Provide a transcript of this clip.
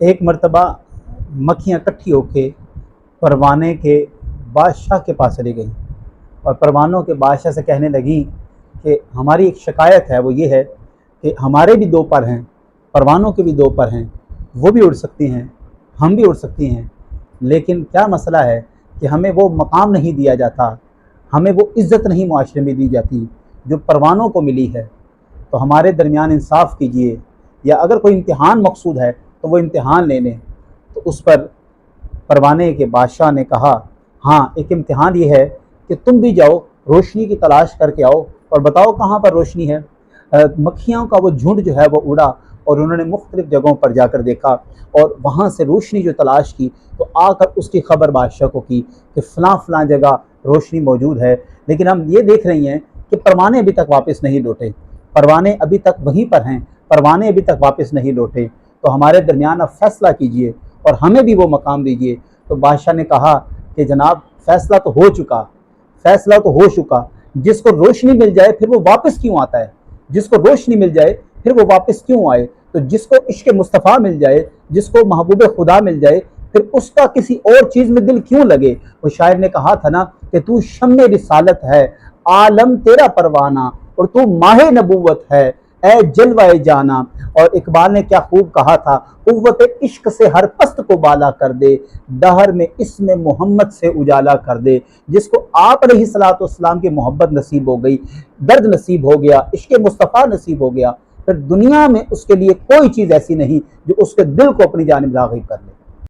ایک मर्तबा मक्खियाँ इकट्ठी होके परवाने के बादशाह के पास चली गई और परवानों के बादशाह से कहने लगी कि हमारी एक शिकायत है, वो ये है कि हमारे भी दो पर हैं, परवानों के भी दो पर हैं, वो भी उड़ सकती हैं, हम भी उड़ सकती हैं, लेकिन क्या मसला है कि हमें वो मकाम नहीं दिया जाता, हमें वो इज़्ज़त नहीं मुआशरे में दी जाती जो परवानों को मिली है। तो हमारे दरमियान इंसाफ कीजिए, या अगर कोई इम्तिहान मकसूद है तो वो इम्तिहान ले लें। तो उस पर परवाने के बादशाह ने कहा, हाँ, एक इम्तिहान ये है कि तुम भी जाओ, रोशनी की तलाश करके आओ और बताओ कहाँ पर रोशनी है। मक्खियों का वो झुंड जो है वो उड़ा और उन्होंने मुख्तलिफ़ जगहों पर जाकर देखा और वहाँ से रोशनी जो तलाश की तो आकर उसकी खबर बादशाह को की कि फ़लाँ फ़लाँ जगह रोशनी मौजूद है। लेकिन हम ये देख रही हैं कि परवाने अभी तक वापस नहीं लौटे, परवाने अभी तक वहीं पर हैं, परवाने अभी तक वापस नहीं लौटे। तो हमारे दरमियान अब फ़ैसला कीजिए और हमें भी वो मकाम दीजिए। तो बादशाह ने कहा कि जनाब, फ़ैसला तो हो चुका, फ़ैसला तो हो चुका, जिसको रोशनी मिल जाए फिर वो वापस क्यों आता है, जिसको रोशनी मिल जाए फिर वो वापस क्यों आए। तो जिसको इश्क़ मुस्तफ़ा मिल जाए, जिसको महबूब खुदा मिल जाए, फिर उसका किसी और चीज़ में दिल क्यों लगे। वो शायर ने कहा था ना कि तू शम्मे रिसालत है, आलम तेरा परवाना, और तू माहे नबूवत है, ए जलवाए जाना। और इकबाल ने क्या खूब कहा था, कुव्वत इश्क से हर पस्त को बाला कर दे, दहर में इसमें मोहम्मद से उजाला कर दे। जिसको आप अलैहिस्सलाम की मोहब्बत नसीब हो गई, दर्द नसीब हो गया, इश्क मुस्तफ़ा नसीब हो गया, फिर दुनिया में उसके लिए कोई चीज़ ऐसी नहीं जो उसके दिल को अपनी जानिब राग़िब कर ले।